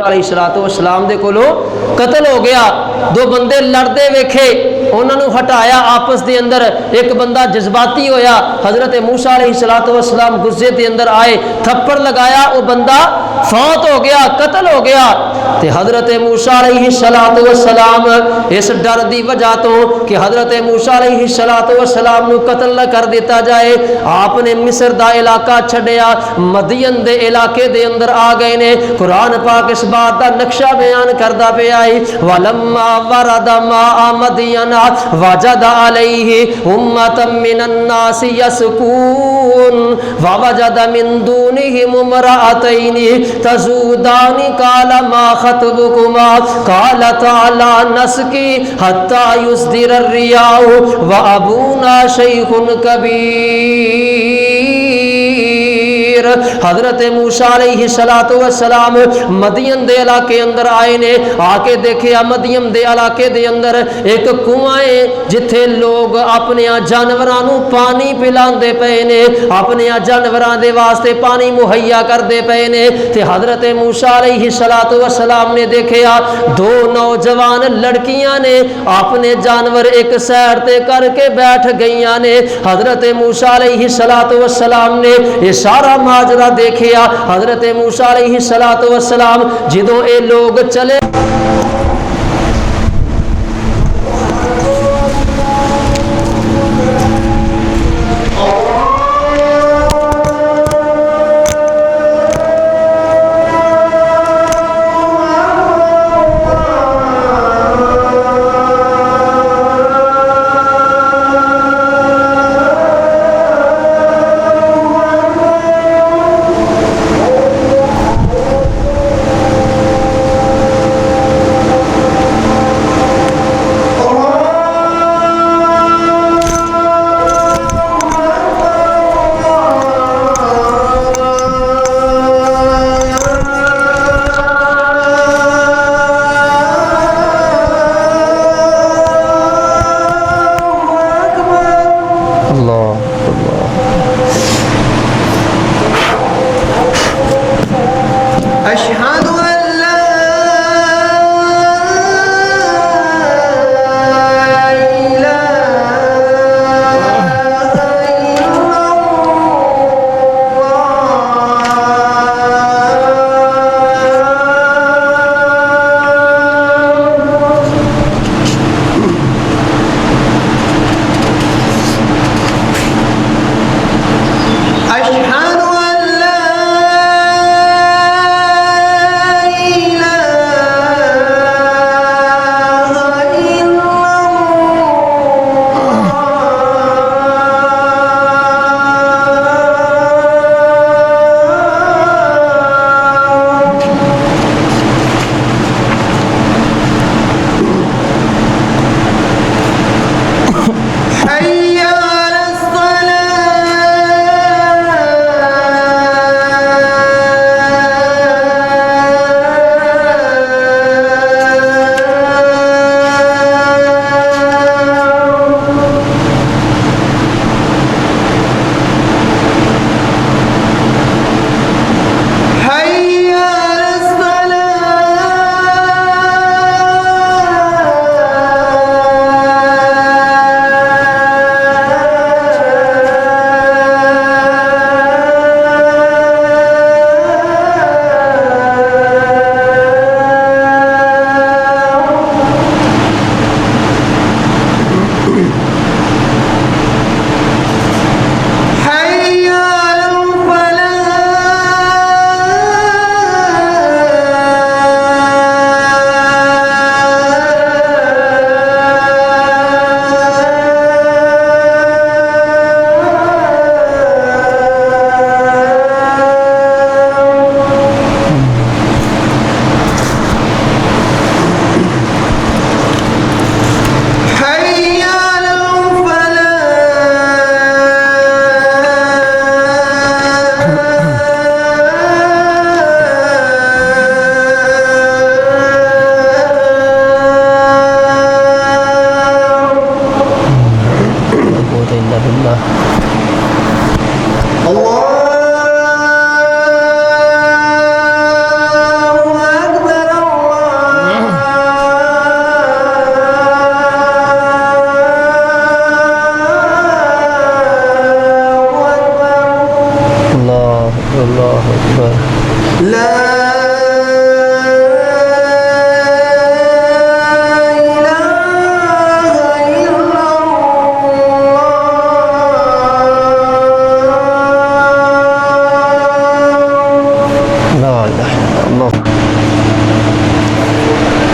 علیہ الصلوۃ والسلام دے کولو قتل ہو گیا. دو بندے لڑتے ویکھے, انہوں نے ہٹایا آپس دے اندر. ایک بندہ جذباتی ہویا, حضرت موسیٰ علیہ الصلوۃ والسلام غصے دے اندر آئے, تھپڑ لگایا, وہ بندہ فوت ہو گیا, قتل ہو گیا. تے حضرت موسیٰ علیہ الصلوۃ والسلام اس ڈر دی وجہ تو کہ حضرت موسیٰ علیہ الصلوۃ والسلام نو قتل نہ کر دیتا جائے, آپ نے مصر دا علاقہ چھڈیا, مدین دے علاقے دے اندر آ گئے نے. قرآن پاک اس بات دا نقشہ بیان کردا پیا ہے, وَلَمَّا وَرَدَ مَاءَ مَدْيَنَ وَجَدَ عَلَيْهِ أُمَّةً مِّنَ النَّاسِ يَسْقُونَ وَوَجَدَ مِن دُونِهِمُ امْرَأَتَيْنِ تَذُودَانِ قَالَ مَا خَطْبُكُمَا قَالَتَا لَا نَسْقِي حَتَّى يُصْدِرَ الرِّعَاءُ وَأَبُونَا شَيْخٌ كَبِيرٌ. حضرت موسیٰ علیہ الصلوۃ والسلام مدین دے علاقے اندر آئے نے. آ کے دیکھیا مدین دے علاقے دے اندر ایک کنواں ہے جتھے لوگ اپنے جانوراں نو پانی پلاندے پئے نے, اپنے جانوراں دے واسطے پانی مہیا کردے پئے نے. تے حضرت موسیٰ علیہ الصلوۃ والسلام نے دیکھیا دو نوجوان لڑکیاں نے اپنے جانور ایک سائڈ تے کر کے بیٹھ گئیاں نے. حضرت موسیٰ علیہ الصلوۃ والسلام نے یہ سارا ماجرا دیکھیا. حضرت موسیٰ علیہ الصلوۃ والسلام جدوں اے لوگ چلے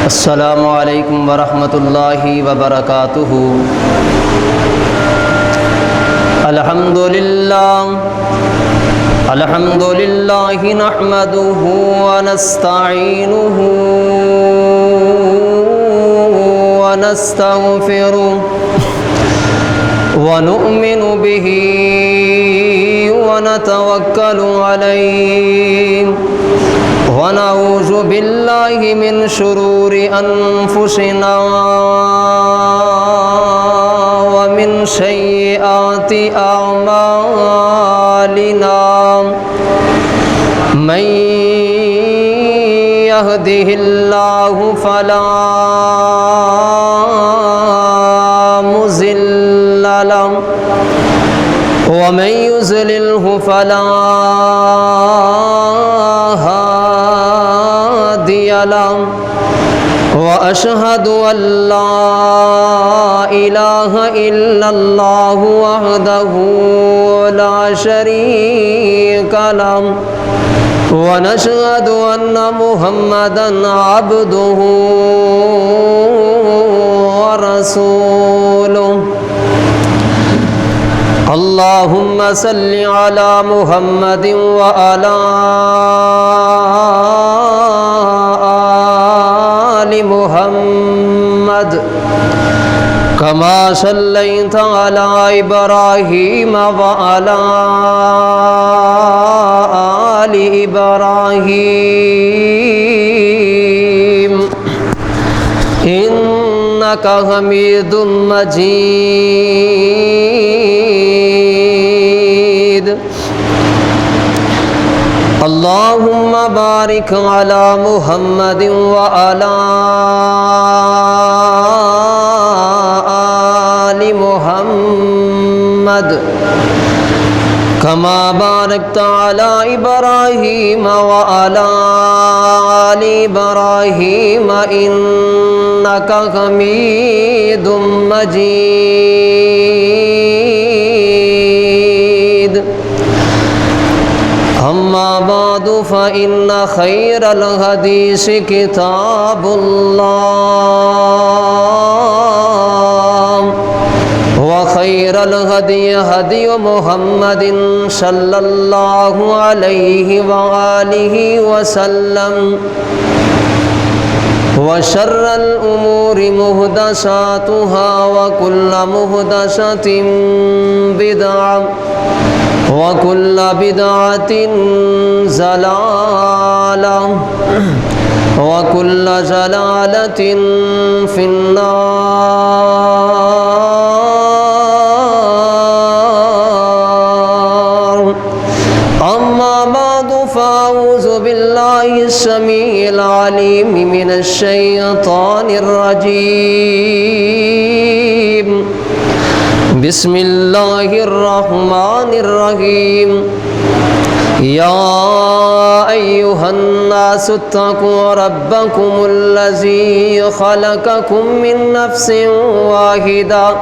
السلام علیکم ورحمۃ اللہ وبرکاتہ۔ الحمد للہ نحمدہ ونستعینہ ونستغفرہ ونؤمن بہ ونتوکل علیہ ونعوذ باللہ من شرور انفسنا ومن سیئات اعمالنا من یہدہ اللہ فلا مضل له ومن يضلله فلا هادي له وأشهد أن لا إله إلا الله وحده لا شريك له ونشهد أن محمدا عبده ورسوله اللهم صل على محمد وعلى آل محمد كما صليت على إبراهيم وعلى آل إبراهيم إنك حميد مجيد اللهم بارك على محمد وعلى آل محمد كما باركت على إبراهيم وعلى آل إبراهيم إنك حميد مجيد أما بعد فإن خير الحديث كتاب الله وخير الهدي هدي محمد صلى الله عليه وآله وسلم وشر الأمور محدثاتها وكل محدثة بدعة وكل بدعة ضلالة وكل ضلالة في النار أما بعد فأعوذ بالله السميع العليم من الشيطان الرجيم بسم الله الرحمن الرحيم يا أيها الناس اتقوا ربكم الذي خلقكم من نفس واحدة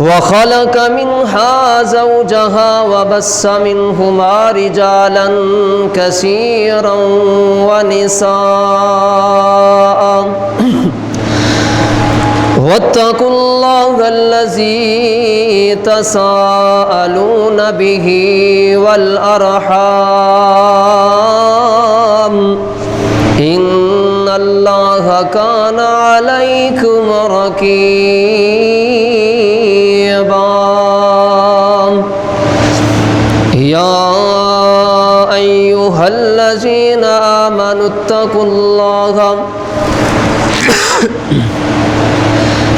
وخلق منها زوجها وبث منهما رجالا كثيرا ونساء واتقوا الله الذي تساءلون به والأرحام إن الله كان عليكم رقيبا يا أيها الذين آمنوا اتقوا الله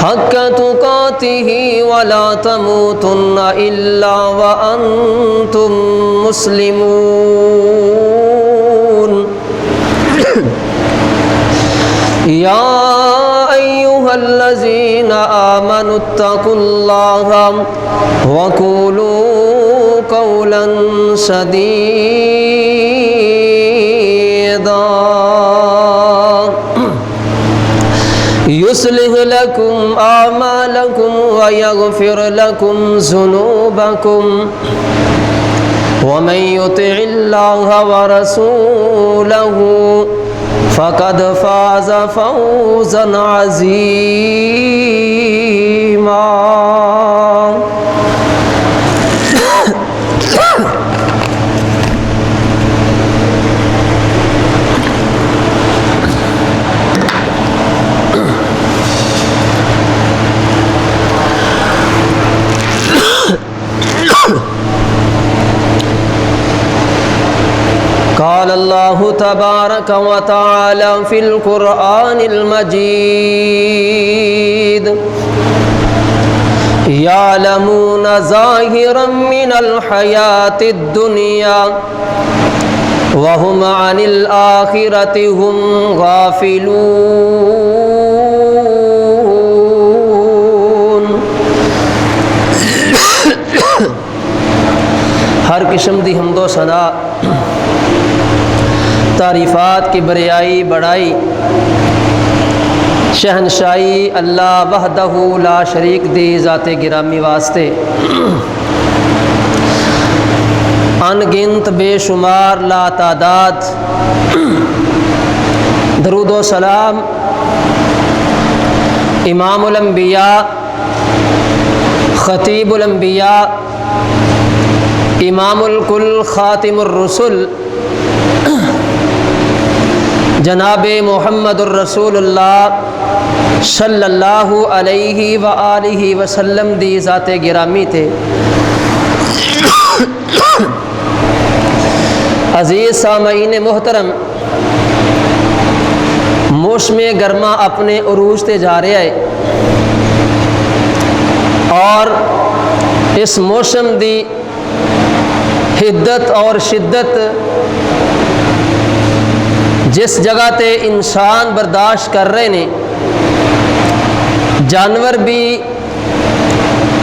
حق تقاته ولا تموتن إلا وأنتم مسلمون يا أيها الذين آمنوا اتقوا الله وقولوا قولا سديدا يصلح لكم أعمالكم ويغفر لكم ذنوبكم ومن يطع الله ورسوله فقد فاز فوزا عظیما۔ قال اللہ تبارک و تعالی فی القرآن المجید یعلمون ظاہرا من الحیاة الدنیا وهم عن الآخرة هم غافلون۔ ہر قسم دی حمد و ثنا تعریفات کی بریائی بڑائی شہنشاہی اللہ وحدہ لا شریک دی ذات گرامی واسطے، ان گنت بے شمار لا تعداد درود و سلام امام الانبیاء خطیب الانبیاء امام الکل خاتم الرسل جناب محمد الرسول اللہ صلی اللہ علیہ وآلہ وسلم دی ذات گرامی تھے۔ عزیز سامعین محترم، موسم گرما اپنے عروج تے جا رہا ہے اور اس موسم دی حدت اور شدت جس جگہ تے انسان برداشت کر رہے نے، جانور بھی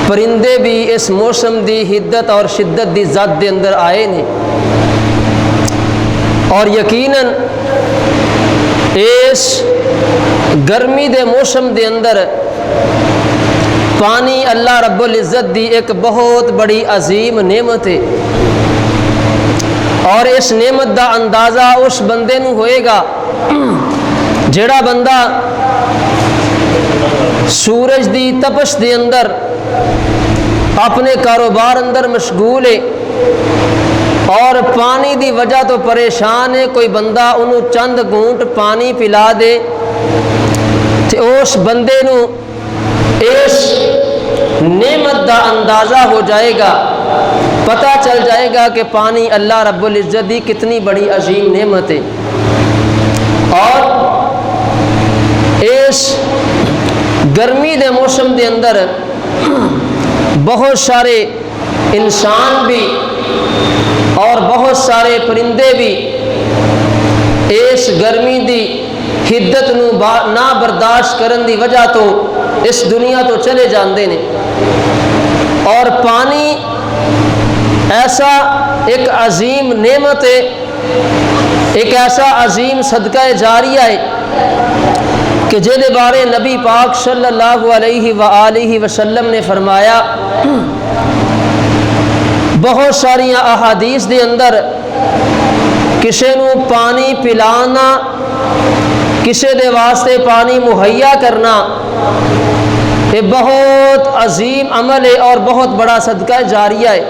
پرندے بھی اس موسم دی حدت اور شدت دی ذات دے اندر آئے نے، اور یقیناً اس گرمی دے موسم دے اندر پانی اللہ رب العزت دی ایک بہت بڑی عظیم نعمت ہے، اور اس نعمت دا اندازہ اس بندے نو ہوئے گا جڑا بندہ سورج دی تپش دے اندر اپنے کاروبار اندر مشغول ہے اور پانی دی وجہ تو پریشان ہے، کوئی بندہ انہوں چند گھونٹ پانی پلا دے تے اس بندے نو اس نعمت دا اندازہ ہو جائے گا، پتہ چل جائے گا کہ پانی اللہ رب العزت دی کتنی بڑی عظیم نعمت ہے۔ اور اس گرمی دے موسم دے اندر بہت سارے انسان بھی اور بہت سارے پرندے بھی اس گرمی دی حدت نو نہ برداشت کرن دی وجہ تو اس دنیا تو چلے جاندے نے، اور پانی ایسا ایک عظیم نعمت ہے، ایک ایسا عظیم صدقہ جاریہ ہے کہ جہدے بارے نبی پاک صلی اللہ علیہ وآلہ وسلم نے فرمایا، بہت ساری احادیث دے اندر کسے نو پانی پلانا، کسے دے واسطے پانی مہیا کرنا یہ بہت عظیم عمل ہے اور بہت بڑا صدقہ جاریہ ہے۔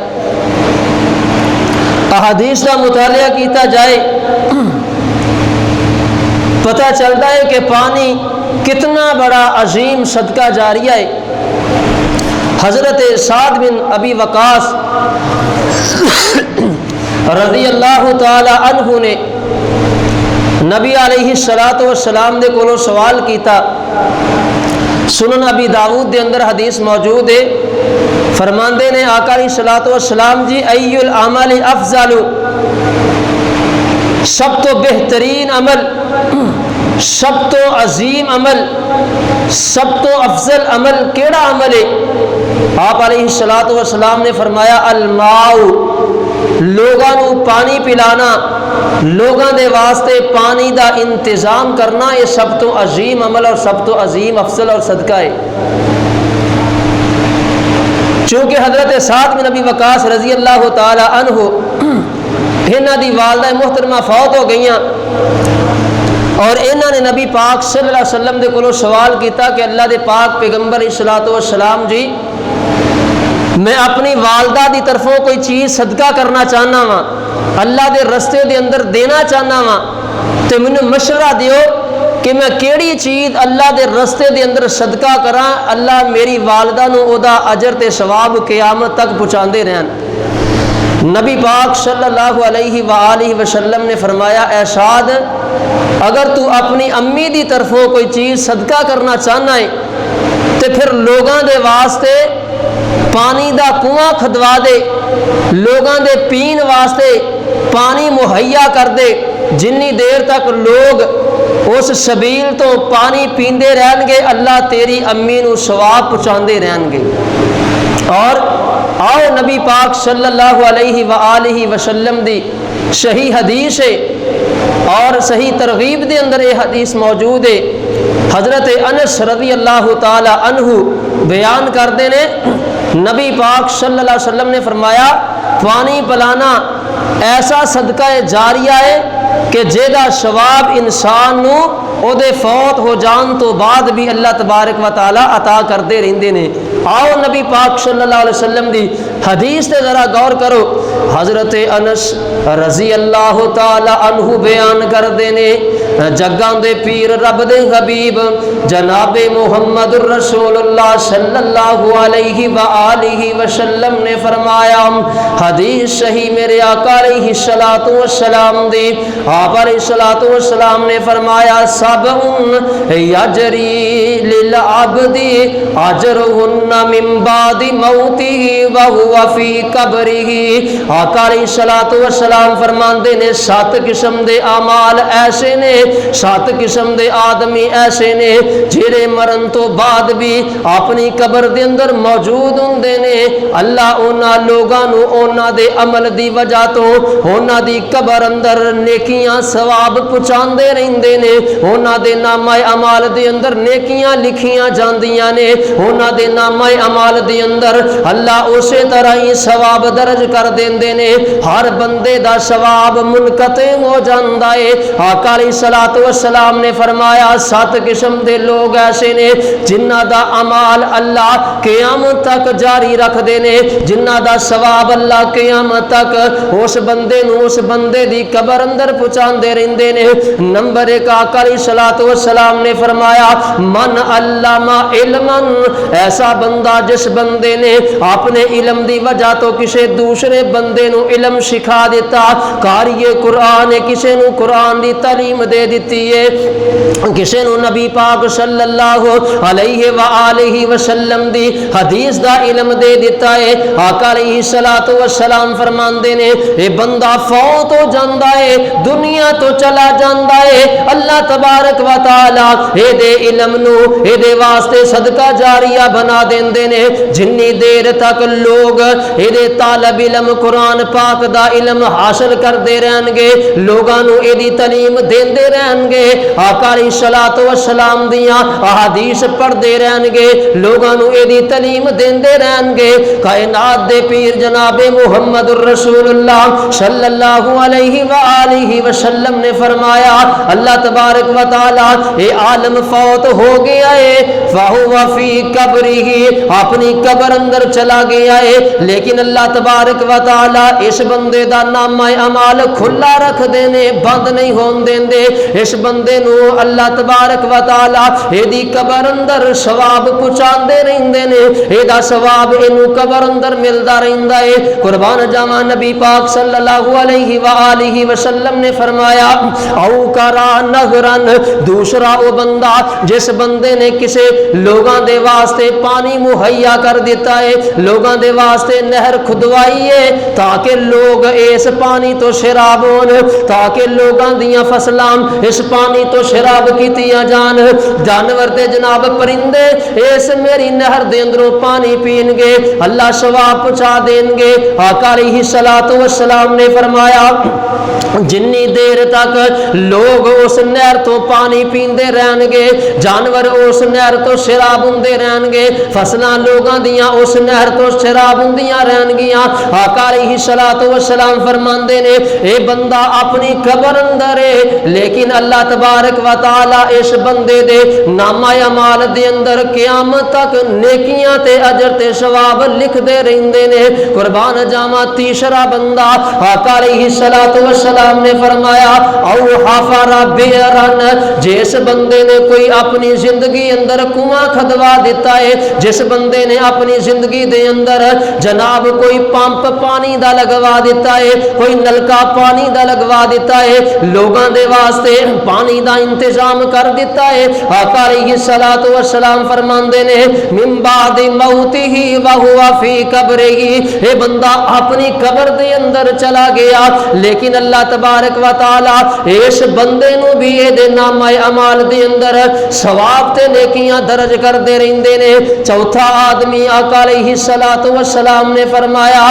احادیث کا مطالعہ کیتا جائے پتہ چلتا ہے کہ پانی کتنا بڑا عظیم صدقہ جاریہ ہے۔ حضرت سعد بن ابی وقاص رضی اللہ تعالی عنہ نے نبی علیہ السلام دے کولو سوال کیتا، سنن ابی داؤد دے اندر حدیث موجود ہے، فرماندے نے آقا علیہ السلام جی ای العمل افضل، سب تو بہترین عمل، سب تو عظیم عمل، سب تو افضل عمل کیڑا عمل ہے؟ آپ علیہ السلام نے فرمایا الماء، لوگاں نو پانی پلانا، لوگاں دے واسطے پانی دا انتظام کرنا، یہ سب تو عظیم عمل اور سب تو عظیم افضل اور صدقہ ہے۔ چونکہ حضرت سعد بن ابی وقاص رضی اللہ تعالی عنہ انہاں دی والدہ محترمہ فوت ہو گئیاں، اور انہوں نے نبی پاک صلی اللہ علیہ وسلم دے کولو سوال کیتا کہ اللہ دے پاک پیغمبر الصلوۃ والسلام جی میں اپنی والدہ دی طرفوں کوئی چیز صدقہ کرنا چاہنا وا، اللہ دے رستے دے اندر دینا چاہنا وا، تے مینوں مشورہ دیو کہ میں کیڑی چیز اللہ دے رستے دے اندر صدقہ کراں اللہ میری والدہ نو او دا اجر تے ثواب قیامت تک پہنچاندے رہن۔ نبی پاک صلی اللہ علیہ وآلہ وسلم نے فرمایا اے سعد اگر تو اپنی امی دی طرفوں کوئی چیز صدقہ کرنا چاہنا ہے تے پھر لوگاں دے واسطے پانی دا کنواں کھدوا دے، لوگاں دے پین واسطے پانی مہیا کر دے، جنی دیر تک لوگ اس سبیل تو پانی پیندے رہن گے اللہ تیری امی نو ثواب پہنچاندے رہن گے۔ اور آؤ نبی پاک صلی اللہ علیہ وآلہ وسلم دی صحیح حدیث ہے اور صحیح ترغیب دے اندر یہ حدیث موجود ہے۔ حضرت انس رضی اللہ تعالی عنہ بیان کردے نے نبی پاک صلی اللہ علیہ وسلم نے فرمایا پانی پلانا ایسا صدقہ جاریہ ہے کہ جیدہ ثواب انسان نو او دے فوت ہو جان تو بعد بھی اللہ تبارک و تعالی عطا کردے رہندے نے۔ آؤ نبی پاک صلی اللہ علیہ وسلم دی حدیث تے ذرا غور کرو۔ حضرت انس رضی اللہ تعالی عنہ بیان کردے نے جگاں دے پیر رب دے حبیب جناب محمد الرسول اللہ صلی اللہ علیہ وآلہ وسلم نے فرمایا حدیث صحیح میرے آقا علیہ الصلوۃ والسلام دی آپ علیہ الصلوۃ والسلام نے فرمایا سبع یجری للعبد اجرہن من بعد موتہ وہو فی قبرہ۔ آقا علیہ الصلوۃ والسلام فرماندے نے 7 قسم دے اعمال ایسے نے، 7 قسم دے آدمی ایسے نے جڑے مرن تو بعد بھی اپنی قبر دے اندر موجود ہوندے نے، اللہ انہاں لوگاں نو انہاں دے عمل دی وجہ تو انہاں دی قبر اندر نیکیاں ثواب پہنچاندے رہندے نے، انہاں دے نامہ اعمال دے اندر نیکیاں لکھیاں جاندیاں نے، انہاں دے نامہ اعمال دے اندر اللہ اسی طرح ہی ثواب درج کر دیندے نے، ہر بندے دا ثواب منقطع ہو جاندا ہے۔ آقا علیہ الصلوۃ والسلام نے فرمایا 7 قسم دے لوگ ایسے نے جنہ دا اعمال اللہ قیامت تک جاری رکھ دینے، جنہ دا ثواب اللہ قیامت تک اس بندے نو اس بندے دی قبر اندر پہنچاندے رہندے نے۔ نمبر 1 آقا علیہ الصلوۃ والسلام نے فرمایا من علم علما، ایسا بندہ جس بندے نے اپنے علم دی وجہ تو کسی دوسرے بندے نو علم سکھا دیتا، قاری قرآن کسی نو قرآن دی تعلیم دے دیتی ہے، کسی نو نبی پاک صلی اللہ علیہ وآلہ وسلم دی حدیث دا علم دے دیتا ہے۔ آقا علیہ الصلوۃ والسلام فرماندے نے اے بندہ فوت ہو جاندا ہے، دنیا تو چلا جاندا ہے، اللہ تبارک و تعالی اے دے علم نو اے دے واسطے صدقہ جاریہ بنا دیندے نے، جنی دیر تک لوگ اے دے طالب علم قرآن پاک دا علم حاصل کردے رہن گے، لوگاں نو اے دی تعلیم دیندے رہن گے، آقا علیہ الصلوۃ والسلام دیاں احادیث پڑھدے رہن گے، لوگاں نو اے دی تعلیم دیندے رہن گے۔ کائنات دے پیر جناب محمد الرسول اللہ صلی اللہ علیہ وآلہ وسلم نے فرمایا اللہ تبارک و تعالی اے عالم فوت ہو گیا ہے، فہو فی قبرہ، اپنی قبر اندر چلا گیا ہے، لیکن اللہ تبارک و تعالی اس بندے دا نامہ اعمال کھلا رکھ دینے، بند نہیں ہون دیندے، اس بندے نو اللہ تبارک و تعالی اے دی قبر اندر ثواب پہنچاندے رہندے نے، اے دا ثواب اینو قبر اندر ملدا رہندا ہے۔ قربان جاواں نبی پاک صلی اللہ علیہ وآلہ وسلم نے فرمایا او کرا نہرن، دوسرا وہ بندہ جس بندے نے کسے لوگاں دے واسطے پانی مہیا کر دیتا ہے، لوگاں دے واسطے نہر کھدوائی ہے تاکہ لوگ اس پانی تو شراب ہون، تاکہ لوگاں دیاں فصلاں اس پانی تو شراب کیتیاں جان، جانور تے جناب پرندے اس میری نہر دے اندروں پانی پین گے، اللہ ثواب پہنچا دین گے۔ آقا علیہ الصلوۃ والسلام نے فرمایا جنی دیر تک لوگ اس نہر تو پانی پیندے رہن گے، جانور اس نہر تو شراب ہوندے رہن گے، فصلاں لوگاں دیاں اس نہر تو شراب ہوندیاں رہن گیاں۔ آقا علیہ الصلوۃ والسلام فرماندے نے اے بندہ اپنی قبر اندر ہے لیکن اللہ تبارک و تعالی اس بندے دے نامہ اعمال دے اندر قیامت تک نیکیاں تے اجر تے ثواب لکھ دے رہندے نے۔ قربان جاواں تیسرا بندہ آقا علیہ الصلوۃ والسلام نے فرمایا او حفر بیرن، جس بندے نے کوئی اپنی زندگی اندر کنواں کھدوا دیتا ہے، جس بندے نے اپنی زندگی دے اندر جناب کوئی پمپ پانی دا لگوا دیتا ہے، کوئی نلکا پانی دا لگوا دیتا ہے، لوگاں دے واسطے پانی دا انتظام کر دیتا ہے۔ آقا علیہ الصلوۃ والسلام فرماندے نے من بعد موتہ وہو فی قبرہ، اے بندہ اپنی قبر دے اندر چلا گیا لیکن اللہ تبارک و تعالی اس بندے نو بھی اے دے نامہ اعمال دے اندر ثواب تے نیکیاں درج کر دے رہندے نے۔ چوتھا آدمی آقا علیہ الصلوۃ والسلام نے فرمایا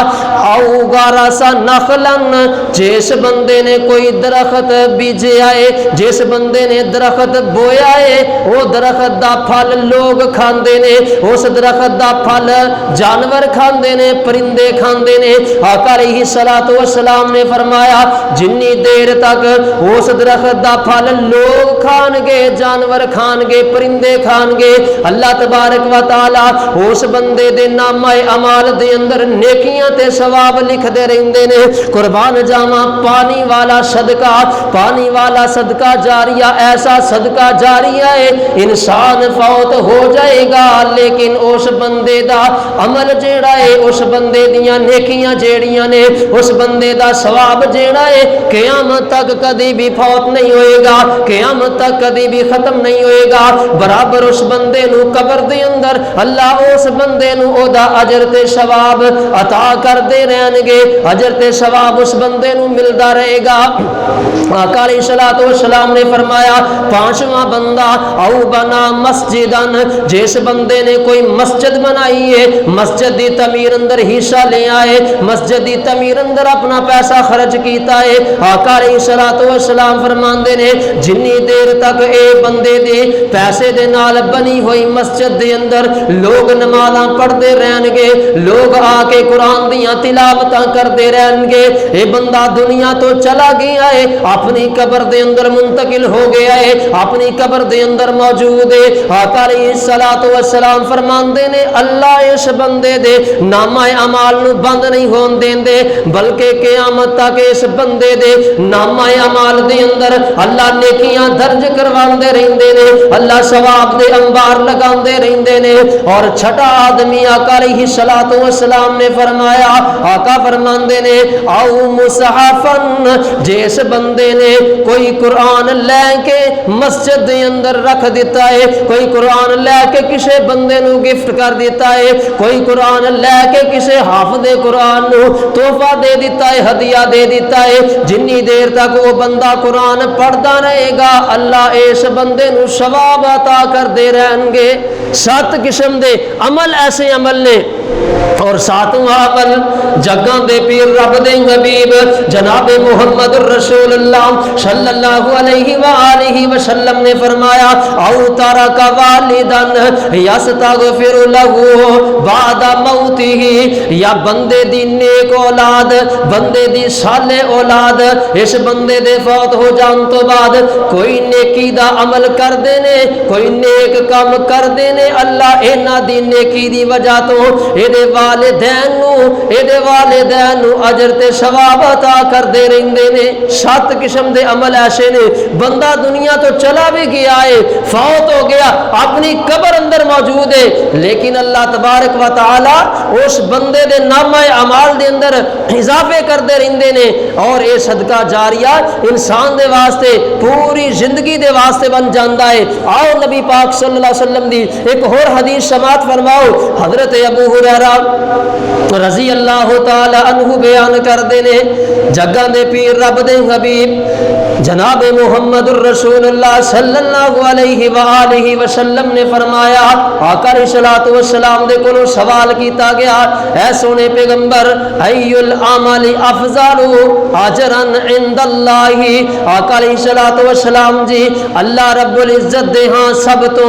او غرس نخلن، جس بندے نے کوئی درخت بیجیا ہے، جس بندے نے درخت بویا ہے، وہ درخت دا پھل لوگ کھاندے نے، اس درخت دا پھل جانور کھاندے نے، پرندے کھاندے نے۔ آقا علیہ الصلوۃ والسلام نے فرمایا جنی دیر تک اس درخت دا پھل لوگ کھان گے، جانور کھان گے، پرندے کھان گے، اللہ تبارک و تعالی اس بندے دے نامہ اعمال دے اندر نیکیاں تے ثواب لکھ دے رہندے نے۔ قربان جاواں پانی والا صدقہ، پانی والا صدقہ جاریہ ایسا صدقہ جاریہ ہے انسان فوت ہو جائے گا لیکن اس بندے دا عمل جیڑا ہے، اس بندے دیاں نیکیاں جیڑیاں نے، اس بندے دا ثواب جیڑا ہے قیامت تک کدی بھی فوت نہیں ہوئے گا، قیامت تک کدی بھی ختم نہیں ہوئے گا۔ برابر اس بندے نو قبر دے اندر اللہ اس بندے نو او دا اجر تے ثواب عطا کر دے رہن گے، اجر تے ثواب اس بندے نو ملدا رہے گا۔ آقا علیہ الصلوۃ والسلام نے فرمایا پانچواں بندہ او بنا مسجدن، جس بندے نے کوئی مسجد بنائی ہے، مسجد دی تعمیر اندر حصہ لے آئے، مسجد دی تعمیر اندر اپنا پیسہ خرچ کیتا ہے۔ آقا علیہ الصلوۃ والسلام فرماندے نے جنی دیر تک اے بندے دے پیسے دے نال بنی ہوئی مسجد دے اندر لوگ نمازاں پڑھتے رہن گے، لوگ آ کے قرآن دیاں تلاوتاں کرتے رہن گے، اے بندہ دنیا تو چلا گیا ہے، اپنی قبر دے اندر منتقل ہو گیا ہے، اپنی قبر دے اندر موجود ہے۔ آقا علیہ الصلوۃ والسلام فرماندے نے اللہ اس بندے دے نامہ اعمال نو بند نہیں ہون دیندے بلکہ قیامت تک اس بندے دے نامہ اعمال دے اندر اللہ نیکیاں درج کرواندے رہندے نے، اللہ ثواب دے انبار لگاندے رہندے نے۔ اور چھٹا آدمی آقا علیہ الصلوۃ والسلام نے فرمایا، آقا فرماندے نے او مصحفن، جس بندے نے کوئی قرآن لے کے مسجد دے اندر رکھ دیتا ہے، کوئی قرآن لے کے کسے بندے نو گفٹ کر دیتا ہے، کوئی قرآن لے کے کسے حافظ قرآن نو تحفہ دے دیتا ہے، ہدیہ دے دیتا ہے، جنی دیر تک وہ بندہ قرآن پڑھتا رہے گا اللہ اس بندے نو ثواب عطا کر دے رہن گے۔ 7 قسم دے عمل ایسے عمل نے۔ اور ساتواں عمل جگاں دے پیر رب دے حبیب جناب محمد الرسول اللہ صلی اللہ علیہ وآلہ وسلم نے فرمایا او ترک والدن یستغفر له بعد موتہ، یا بندے دی نیک اولاد، بندے دی صالح اولاد اس بندے دے فوت ہو جان تو بعد کوئی نیکی دا عمل کر دینے، کوئی نیک کام کر دینے، اللہ اینا دی نیکی دی وجہ تو اے دے والدین نو اجر تے ثواب عطا کر دے رہندے نے۔ 7 قسم دے عمل ایسے نے بندہ دنیا تو چلا بھی گیا ہے، فوت ہو گیا، اپنی قبر اندر موجود ہے، لیکن اللہ تبارک و تعالی اس بندے دے نامہ اعمال دے اندر اضافے کر دے رہندے نے، اور اے صدقہ جاریہ انسان دے واسطے پوری زندگی دے واسطے بن جاندا ہے۔ آؤ نبی پاک صلی اللہ علیہ وسلم دی ایک اور حدیث سماعت فرماؤ، حضرت ابو ہریرہ رضی اللہ تعالی عنہ بیان کر دینے جگہ دے پیر رب دے حبیب جناب محمد الرسول اللہ صلی اللہ علیہ وآلہ وسلم نے فرمایا، آقا علیہ الصلوۃ والسلام دے کولوں سوال کیتا گیا، اے سونے پیغمبر ای العمل افضل اجرا عند اللہ، آقا علیہ الصلوۃ والسلام جی اللہ رب العزت دے ہاں سب تو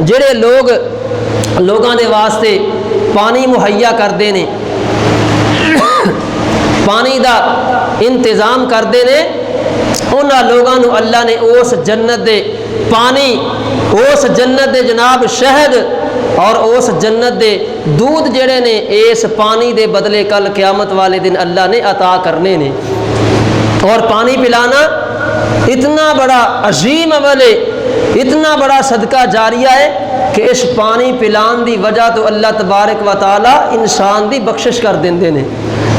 ਜਿਹੜੇ ਲੋਕਾਂ ਦੇ ਵਾਸਤੇ ਪਾਣੀ ਮੁਹੱਈਆ ਕਰਦੇ ਨੇ, ਪਾਣੀ ਦਾ ਇੰਤਜ਼ਾਮ ਕਰਦੇ ਨੇ, ਉਹਨਾਂ ਲੋਕਾਂ ਨੂੰ ਅੱਲਾ ਨੇ ਉਸ ਜੰਨਤ ਦੇ ਪਾਣੀ, ਉਸ ਜੰਨਤ ਦੇ ਜਨਾਬ ਸ਼ਹਿਦ اور اس جنت دے دودھ جڑے نے اس پانی دے بدلے کل قیامت والے دن اللہ نے عطا کرنے نے. اور پانی پلانا اتنا بڑا عظیم عمل ہے، اتنا بڑا صدقہ جاریہ ہے کہ اس پانی پلان دی وجہ تو اللہ تبارک و تعالی انسان دی بخشش کر دیندے نے،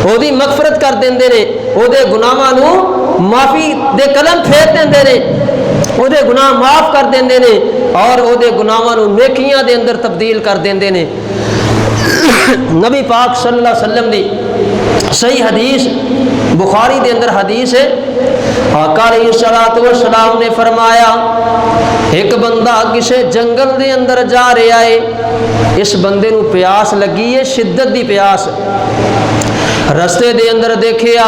او دی مغفرت کر دیندے نے، او دے گناہاں نو معافی دے قلم پھیر دیندے نے، او دے گناہ معاف کر دیندے نے اور او دے گناہاں نو نیکیاں دے اندر تبدیل کر دیندے نے. نبی پاک صلی اللہ علیہ وسلم دی صحیح حدیث بخاری دے اندر حدیث ہے، آقا علیہ السلام نے فرمایا ایک بندہ کسے جنگل دے اندر جا رہا ہے، اس بندے نو پیاس لگی ہے، شدت دی پیاس. رستے دے اندر دیکھیا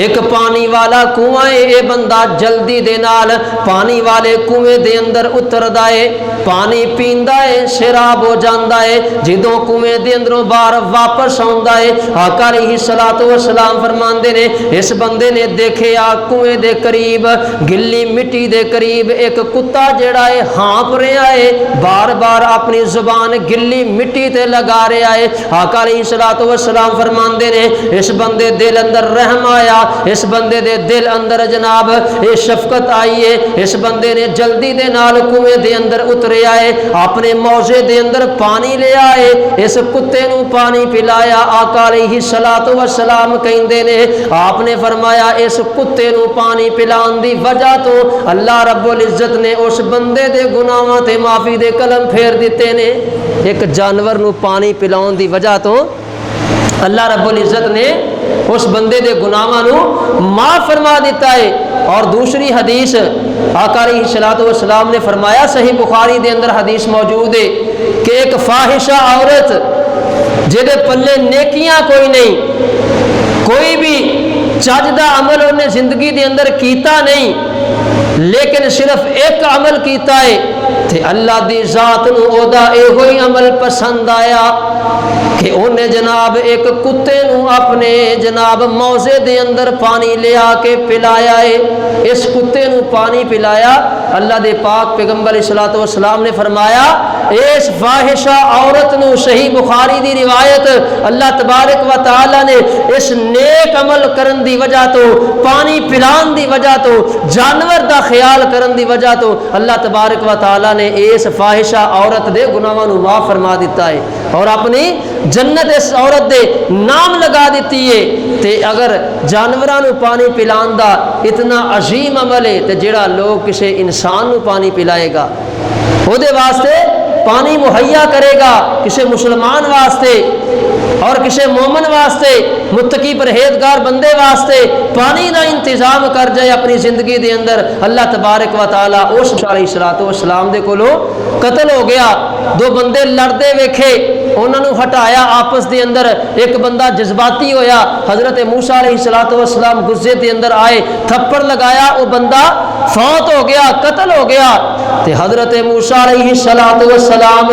ایک پانی والا کنواں ہے، اے بندہ جلدی دے نال پانی والے کنویں دے اندر اتردا ہے، پانی پیندا ہے، شراب ہو جاندا ہے، جدوں کنویں دے اندروں باہر واپس آوندا ہے آقا علیہ السلام فرماندے نے اس بندے نے دیکھیا کنویں دے قریب گلی مٹی دے قریب ایک کتا جڑا ہے ہانپ رہا ہے، بار بار اپنی زبان گلی مٹی تے لگا رہا ہے. آقا علیہ السلام فرماندے نے اس بندے دل اندر رحم آیا، اس بندے دے دل اندر جناب یہ شفقت آئی ہے، اس بندے نے جلدی دے نال کنویں دے اندر اترے آئے، اپنے موزے دے اندر پانی لے آئے، اس کتے نو پانی پلایا. آقا علیہ السلام کہندے نے آپ نے فرمایا اس کتے نو پانی پلان دی وجہ تو اللہ رب العزت نے اس بندے دے گناہاں تے معافی دے قلم پھیر دیتے نے. ایک جانور نو پانی پلاون دی وجہ تو اللہ رب العزت نے اس بندے دے گناہاں نو معاف فرما دیتا ہے. اور دوسری حدیث آقا علیہ السلام نے فرمایا، صحیح بخاری دے اندر حدیث موجود ہے کہ ایک فاحشہ عورت جدے پلے نیکیاں کوئی نہیں، کوئی بھی چاجدہ عمل انہیں زندگی دے اندر کیتا نہیں، لیکن صرف ایک عمل کیتا ہے تے اللہ دی ذات نو او دا اے ہوئی عمل پسند آیا کہ انہیں جناب ایک کتے نو اپنے جناب موزے دے اندر پانی لے آ کے پلایا ہے. اس کتے نو پانی پلایا، اللہ دے پاک پیغمبر صلی اللہ علیہ وسلم نے فرمایا اس فاحشہ عورت نو، صحیح بخاری دی روایت، اللہ تبارک و تعالی نے اس نیک عمل کرن دی وجہ تو، پانی پلان دی وجہ تو، جانور دا خیال کرن دی وجہ تو اللہ تبارک و تعالی نے اس فاحشہ عورت دے گناہاں نو معاف فرما دیتا ہے اور اپنی جنت اس عورت دے نام لگا دیتی ہے. تے اگر جانوراں نو پانی پلان دا اتنا عظیم عمل ہے تے جڑا لوگ کسے انسان نو پانی پلائے گا، او دے واسطے پانی مہیا کرے گا، کسے مسلمان واسطے اور کسے مومن واسطے، متقی پرہیزگار بندے واسطے پانی دا انتظام کر جائے اپنی زندگی دے اندر، اللہ تبارک و تعالی اس علیہ السلام دے کولو قتل ہو گیا. دو بندے لڑدے ویکھے، انہوں نے ہٹایا آپس دے اندر، ایک بندہ جذباتی ہویا، حضرت موسیٰ علیہ السلام غصے دے اندر آئے، تھپڑ لگایا، وہ بندہ فوت ہو گیا، قتل ہو گیا. تے حضرت موسیٰ علیہ السلام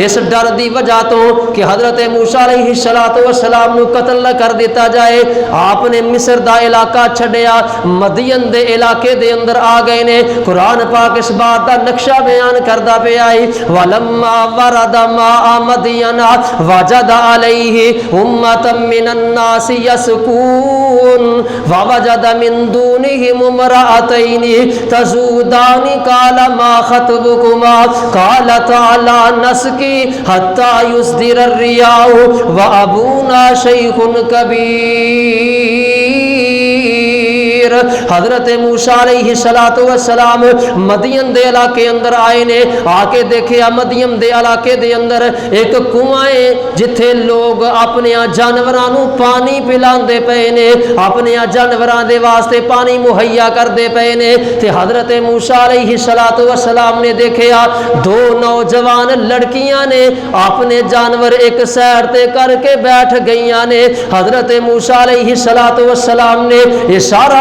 اس ڈر دی وجہ تو کہ حضرت موسیٰ علیہ السلام نو قتل نہ کر دیتا جائے، آپ نے مصر دا علاقہ چھڈیا، مدین دے علاقے دے اندر آ گئے نے. قرآن پاک اس بات دا نقشہ بیان کردا پیا ہے، وَلَمَّا وَرَدَ مَاءَ مَدْيَنَ وَجَدَ عَلَيْهِ أُمَّةً مِّنَ النَّاسِ يَسْقُونَ وَوَجَدَ مِن دُونِهِمُ امْرَأَتَيْنِ تَذُودَانِ قَالَ مَا خَطْبُكُمَا قَالَتَا لَا نَسْقِي حَتَّى يُصْدِرَ الرِّعَاءُ وَأَبُونَا شَيْخٌ كَبِيرٌ. حضرت موسیٰ علیہ السلام مدین دے علاقے اندر آئے نے، آ کے دیکھیا مدین دے علاقے دے اندر ایک کنواں ہے جتھے لوگ اپنے جانوراں نو پانی پلاندے پئے نے، اپنے جانوراں دے واسطے پانی مہیا کردے پئے نے. تے حضرت موسیٰ علیہ السلام نے دیکھیا دو نوجوان لڑکیاں نے اپنے جانور ایک سائر تے کر کے بیٹھ گئیاں نے. حضرت موسیٰ علیہ السلام نے اشارہ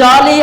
40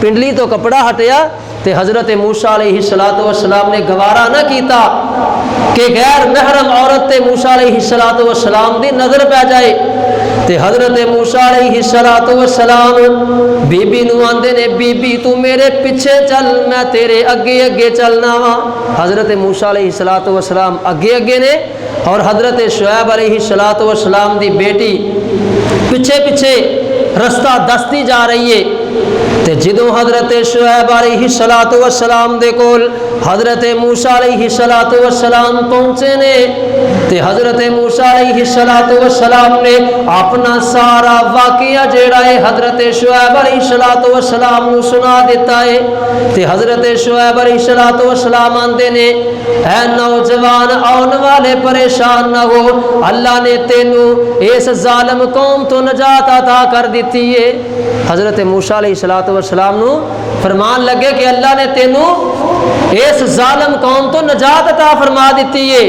پنڈلی تو کپڑا ہٹیا تے حضرت موسیٰ علیہ السلام نے گوارا نہ کیتا کہ غیر محرم عورت تے موسیٰ علیہ السلام دی نظر پہ جائے تے حضرت موسیٰ علیہ السلام بی بی نو آندے نے بی بی تو میرے پیچھے چل میں تیرے اگے اگے چلنا وا حضرت موسیٰ علیہ السلام اگے اگے نے اور حضرت شعیب علیہ السلام دی بیٹی پیچھے پیچھے رستہ دستی جا رہی ہے تے جدوں حضرت شعیب علیہ السلام دے کول حضرت موسیٰ علیہ السلام پہنچے نے تے حضرت موسیٰ علیہ السلام نے اپنا سارا واقعہ جیڑا ہے حضرت شعیب علیہ السلام نو سنا دیتا ہے تے حضرت شعیب علیہ السلام آندے نے اے نوجوان آن والے پریشان نہ ہو اللہ نے تینو اس ظالم قوم تو نجات عطا کر دیتی ہے حضرت موسیٰ علیہ السلام نو فرمان لگے کہ اللہ نے تینو اس ظالم قوم تو نجات عطا فرما دیتی ہے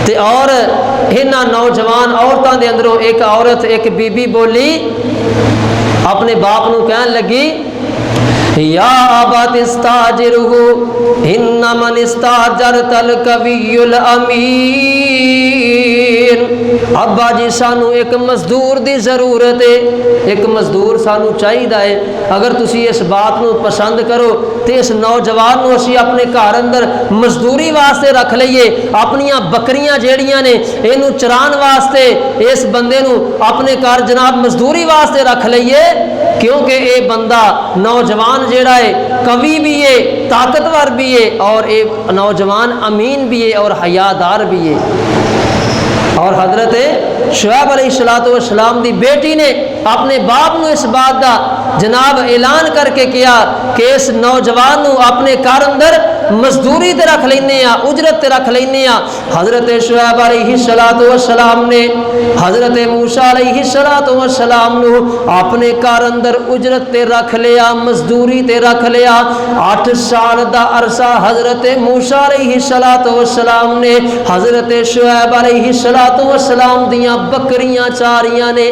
تے اور انہاں نوجوان عورتاں دے اندروں ایک عورت ایک بی بی بولی اپنے باپ نو کہن لگی یا ابت استاجرہ ان من استاجرت القوی الامین ابا جی سانو ایک مزدور دی ضرورت ہے ایک مزدور سانو چاہیے ہے اگر تسی اس بات نو پسند کرو تے اس نوجوان نو اسی اپنے گھر اندر مزدوری واسطے رکھ لئیے اپنیاں بکریاں جیڑیاں نے اینو چران واسطے اس بندے نو اپنے گھر جناب مزدوری واسطے رکھ لئیے کیونکہ اے بندہ نوجوان جیڑا ہے قوی بھی ہے طاقتور بھی ہے اور اے نوجوان امین بھی ہے اور حیادار بھی ہے اور حضرت شعیب علیہ السلام دی بیٹی نے اپنے باپ نو اس بات دا جناب اعلان کر کے کیا کہ اس نوجوان نو اپنے گھر اندر مزدوری تے رکھ لینے آ اجرت تے رکھ لینے آ حضرت شعیب علیہ السلام نے حضرت موسیٰ علیہ السلام نو اپنے گھر اندر اجرت تے رکھ لیا مزدوری تے رکھ لیا 8 سال دا عرصہ حضرت موسیٰ علیہ السلام نے حضرت شعیب علیہ السلام دیاں بکریاں چاریاں نے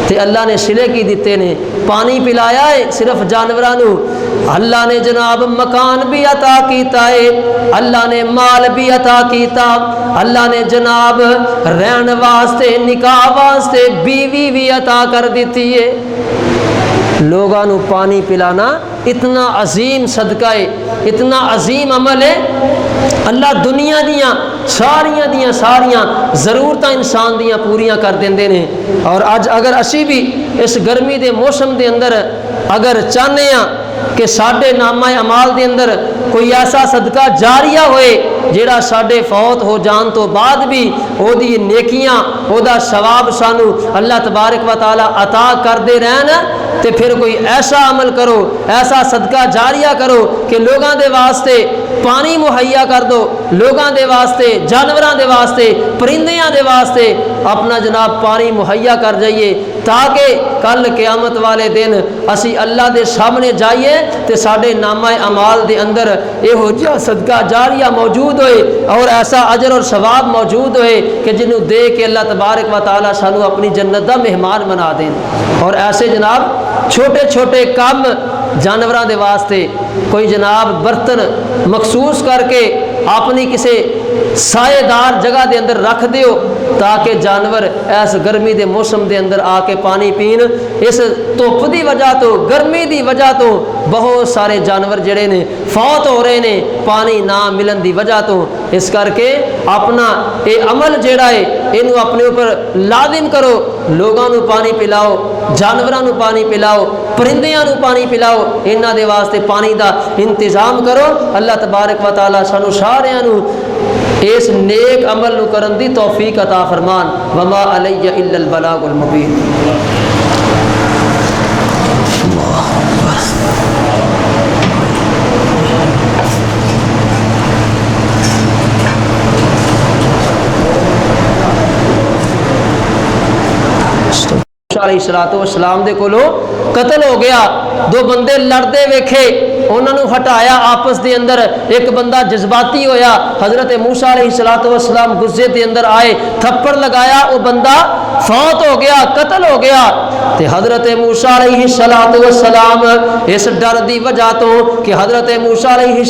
تے اللہ نے سلے کی دیتے نے پانی پلایا ہے صرف جانورانو اللہ نے جناب مکان بھی عطا کیتا ہے اللہ نے مال بھی عطا کیتا اللہ نے جناب رہن واسطے نکاح واسطے بیوی بھی عطا کر دیتی ہے لوگاں نو پانی پلانا اتنا عظیم صدقہ ہے اتنا عظیم عمل ہے اللہ دنیا دیاں ساریاں ضرورتاں انسان دیاں پوریاں کر دیندے نے اور آج اگر اسی بھی اس گرمی دے موسم دے اندر اگر چاہنے ہاں کہ ساڈے نامہ اعمال دے اندر کوئی ایسا صدقہ جاریہ ہوئے جیڑا ساڈے فوت ہو جان تو بعد بھی او دی نیکیاں او دا ثواب سانو اللہ تبارک و تعالی عطا کر دے رہن تے پھر کوئی ایسا عمل کرو ایسا صدقہ جاریہ کرو کہ لوگاں دے واسطے پانی مہیا کر دو لوگاں دے واسطے جانوراں دے واسطے پرندیاں دے واسطے اپنا جناب پانی مہیا کر جائیے تاکہ کل قیامت والے دن اسی اللہ دے سامنے جائیے تے ساڈے نامہ اعمال دے اندر یہو جہا صدقہ جاریہ موجود ہوئے اور ایسا اجر اور ثواب موجود ہوئے کہ جنہوں دے کے اللہ تبارک و تعالی سانو اپنی جنت دا مہمان بنا دیں اور ایسے جناب چھوٹے چھوٹے کام جانوراں دے واسطے کوئی جناب برتن مخصوص کر کے اپنی کسی سائے دار جگہ دے اندر رکھ دیو تاکہ جانور اس گرمی دے موسم دے اندر آ کے پانی پین اس دھوپ دی وجہ تو گرمی دی وجہ تو بہت سارے جانور جڑے نے فوت ہو رہے نے پانی نہ ملن دی وجہ تو اس کر کے اپنا اے عمل جڑا ہے اینو اپنے اوپر لازم کرو لوگاں نو پانی پلاؤ جانوراں نو پانی پلاؤ پرندیاں نو پانی پلاؤ انہاں دے واسطے پانی دا انتظام کرو اللہ تبارک و تعالی سانو ساریاں نو اس نیک عمل نو کرن دی توفیق عطا فرمان وما علی الا البلاغ المبین علیہ السلام دے کولو قتل ہو گیا دو بندے لڑتے ویکھے انہوں نے ہٹایا آپس دے اندر ایک بندہ جذباتی ہویا حضرت موسیٰ علیہ السلام غصے دے اندر آئے تھپڑ لگایا وہ بندہ فوت ہو گیا قتل ہو گیا تے حضرت موسیٰ علیہ السلام اس ڈر دی وجہ تو کہ حضرت موسیٰ علیہ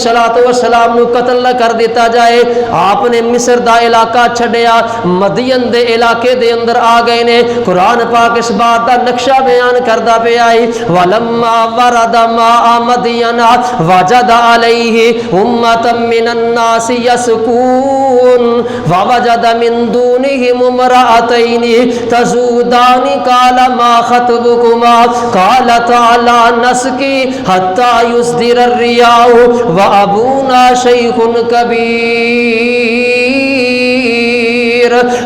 السلام نو قتل نہ کر دیتا جائے آپ نے مصر دا علاقہ چھڈیا مدین دے علاقے دے اندر آ گئے نے قرآن پاک اس بات دا نقشہ بیان کردا پیا ہے ولما ورد ماء مدین وجد علیہ امۃ من الناس یسکون ووجد من دونہم امرأتین تذودان قال ما خطبکما قالتا لا نسقی حتی یصدر الرعاء وابونا شیخ کبیر۔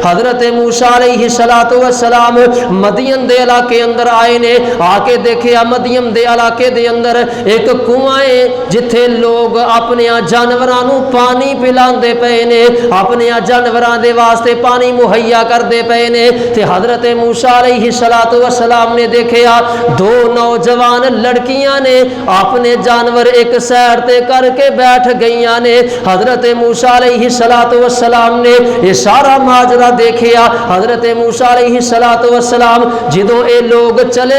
حضرت موسیٰ علیہ السلام مدین دے علاقے اندر آئے نے آ کے دیکھیا مدین دے علاقے دے اندر ایک کنواں ہے جتھے لوگ اپنے جانوراں نو پانی پلاندے پئے نے اپنے جانوراں دے واسطے پانی مہیا کردے پئے نے تے حضرت موسیٰ علیہ السلام نے دیکھیا دو نوجوان لڑکیاں نے اپنے جانور ایک سائڈ تے کر کے بیٹھ گئیاں نے حضرت موسیٰ علیہ السلام نے یہ سارا ماجرا دیکھیا حضرت موسیٰ علیہ السلام جدوں اے لوگ چلے